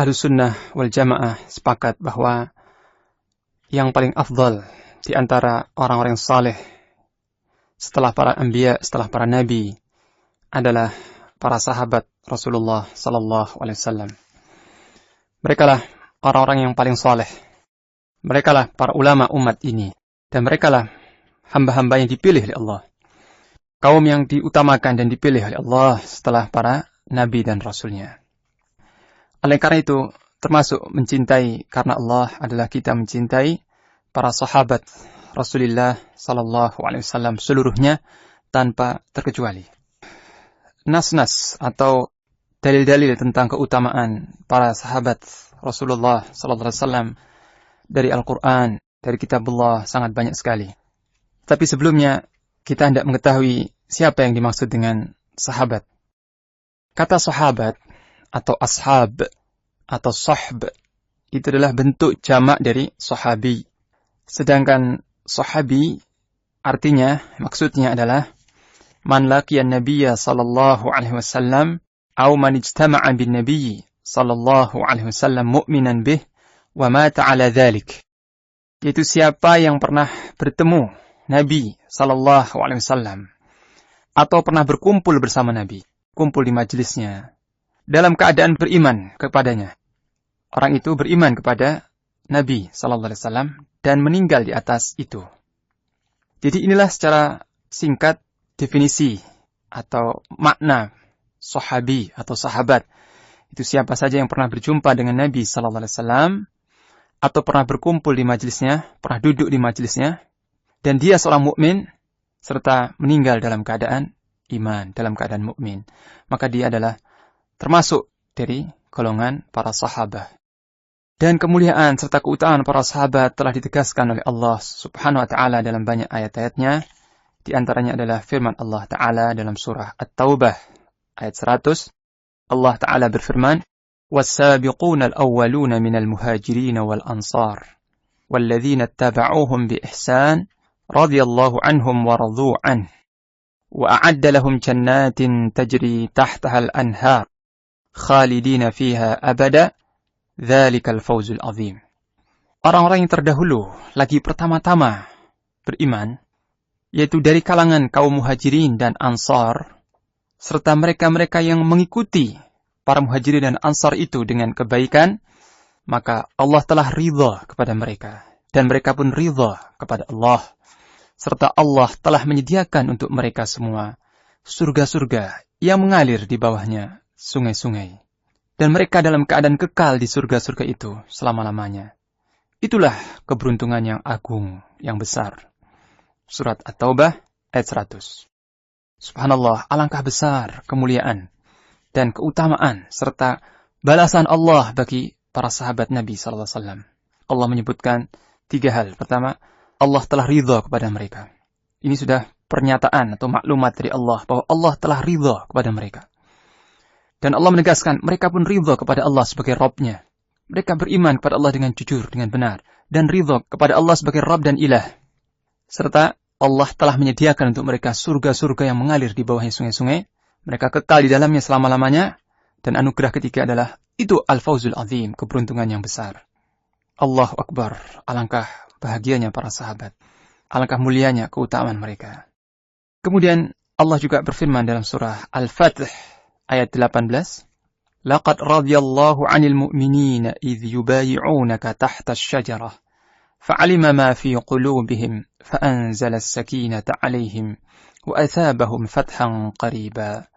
Ahlussunnah wal Jamaah sepakat bahwa yang paling afdal di antara orang-orang saleh setelah para anbiya, setelah para nabi adalah para sahabat Rasulullah sallallahu alaihi wasallam. Merekalah orang-orang yang paling saleh. Merekalah para ulama umat ini, dan merekalah hamba-hamba yang dipilih oleh Allah. Kaum yang diutamakan dan dipilih oleh Allah setelah para nabi dan rasulnya. Oleh karena itu, termasuk mencintai karena Allah adalah kita mencintai para sahabat Rasulullah sallallahu alaihi wasallam seluruhnya tanpa terkecuali. Nas-nas atau dalil-dalil tentang keutamaan para sahabat Rasulullah sallallahu alaihi wasallam dari Al-Quran, dari Kitabullah sangat banyak sekali. Tapi sebelumnya kita hendak mengetahui siapa yang dimaksud dengan sahabat. Kata sahabat atau ashab atau sahb itu adalah bentuk jamak dari sahabi. Sedangkan sahabi artinya, maksudnya adalah man laqiyan nabiyya sallallahu alaihi wasallam au man ijtama'a bin nabiyyi sallallahu alaihi wasallam mu'minan bih wa mata ala dhalik. Yaitu siapa yang pernah bertemu Nabi sallallahu alaihi wasallam atau pernah berkumpul bersama Nabi, kumpul di majelisnya dalam keadaan beriman kepadanya. Orang itu beriman kepada Nabi sallallahu alaihi wasallam dan meninggal di atas itu. Jadi inilah secara singkat definisi atau makna sahabi atau sahabat. Itu siapa saja yang pernah berjumpa dengan Nabi sallallahu alaihi wasallam atau pernah berkumpul di majelisnya, pernah duduk di majelisnya, dan dia seorang mukmin serta meninggal dalam keadaan iman, dalam keadaan mukmin. Maka dia adalah termasuk dari golongan para sahabat. Dan kemuliaan serta keutamaan para sahabat telah ditegaskan oleh Allah Subhanahu wa taala dalam banyak ayat-ayatnya. Di antaranya adalah firman Allah taala dalam surah At-Taubah ayat 100. Allah taala berfirman, "Was-sabiquna al-awwaluna minal muhajirin wal ansar walladzina ittaba'uuhum bi ihsan radhiyallahu anhum wa radu an wa a'adda lahum jannatin tajri tahtaha al-anhar khalidina fiha abada dzalikal fawzul azim." Orang-orang yang terdahulu lagi pertama-tama beriman, yaitu dari kalangan kaum muhajirin dan ansar, serta mereka-mereka yang mengikuti para muhajirin dan ansar itu dengan kebaikan, maka Allah telah ridha kepada mereka, dan mereka pun ridha kepada Allah, serta Allah telah menyediakan untuk mereka semua surga-surga yang mengalir di bawahnya sungai-sungai. Dan mereka dalam keadaan kekal di surga-surga itu selama-lamanya. Itulah keberuntungan yang agung, yang besar. Surat At-Taubah ayat 100. Subhanallah, alangkah besar kemuliaan dan keutamaan serta balasan Allah bagi para sahabat Nabi sallallahu alaihi wasallam. Allah menyebutkan 3 hal. Pertama, Allah telah ridha kepada mereka. Ini sudah pernyataan atau maklumat dari Allah bahwa Allah telah ridha kepada mereka. Dan Allah menegaskan, mereka pun ridha kepada Allah sebagai Rabb-Nya. Mereka beriman kepada Allah dengan jujur, dengan benar. Dan ridha kepada Allah sebagai Rabb dan Ilah. Serta Allah telah menyediakan untuk mereka surga-surga yang mengalir di bawahnya sungai-sungai. Mereka kekal di dalamnya selama-lamanya. Dan anugerah ketiga adalah, itu al-fawzul azim, keberuntungan yang besar. Allahu Akbar, alangkah bahagianya para sahabat. Alangkah mulianya keutamaan mereka. Kemudian Allah juga berfirman dalam surah Al-Fatih, ayat 18, "Laqad radiyallahu 'anil mu'minina idh yubayi'unaka tahta asy-syajarah fa'alima ma fi qulubihim fa'anzala as-sakinata 'alaihim wa athabahum fathan qariba."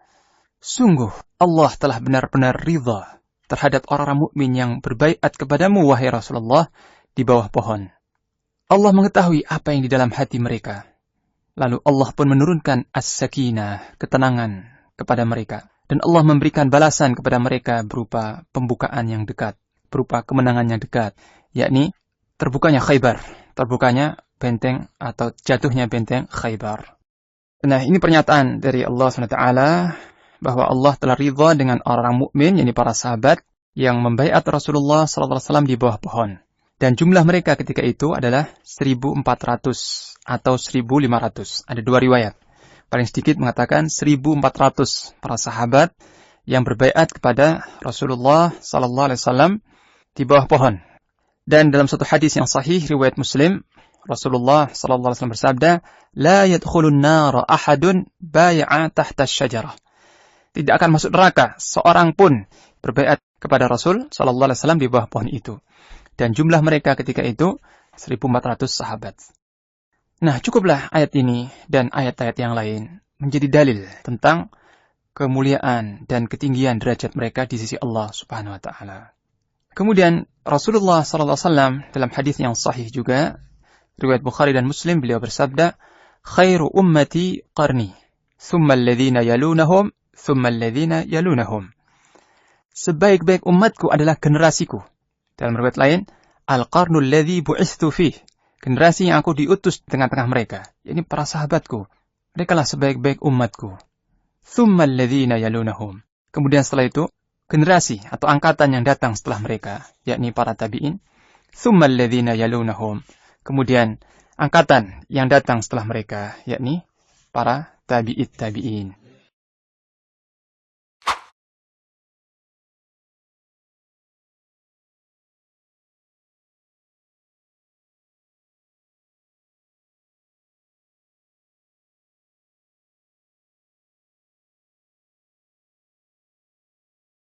Sungguh Allah telah benar-benar ridha terhadap orang-orang mukmin yang berbaiat kepadamu wahai Rasulullah di bawah pohon. Allah mengetahui apa yang di dalam hati mereka. Lalu Allah pun menurunkan as-sakinah, ketenangan kepada mereka. Dan Allah memberikan balasan kepada mereka berupa pembukaan yang dekat, berupa kemenangan yang dekat, yakni terbukanya Khaybar, terbukanya benteng atau jatuhnya benteng Khaybar. Nah, ini pernyataan dari Allah SWT bahwa Allah telah ridha dengan orang mukmin, yakni para sahabat yang membaiat Rasulullah SAW di bawah pohon. Dan jumlah mereka ketika itu adalah 1.400 atau 1.500. Ada 2 riwayat. Paling sedikit mengatakan 1.400 para sahabat yang berbaiat kepada Rasulullah sallallahu alaihi wasallam di bawah pohon. Dan dalam satu hadis yang sahih riwayat Muslim, Rasulullah sallallahu alaihi wasallam bersabda, "La yadkhulun nara ahadun bai'a tahta asy-syajarah." Tidak akan masuk neraka seorang pun berbaiat kepada Rasul sallallahu alaihi wasallam di bawah pohon itu. Dan jumlah mereka ketika itu 1.400 sahabat. Nah, cukuplah ayat ini dan ayat-ayat yang lain menjadi dalil tentang kemuliaan dan ketinggian derajat mereka di sisi Allah Subhanahu wa taala. Kemudian Rasulullah sallallahu alaihi wasallam dalam hadis yang sahih juga riwayat Bukhari dan Muslim, beliau bersabda, "Khairu ummati qarni, thumma alladhina yalunahum, thumma alladhina yalunahum." Sebaik-baik umatku adalah generasiku. Dalam riwayat lain, "Al-qarnul ladzi bu'ithtu fih." Generasi yang aku diutus di tengah-tengah mereka, yakni para sahabatku. Merekalah sebaik-baik umatku. Thumma alladhina yalunahum. Kemudian setelah itu, generasi atau angkatan yang datang setelah mereka, yakni para tabi'in. Thumma alladhina yalunahum. Kemudian angkatan yang datang setelah mereka, yakni para tabi'it tabi'in.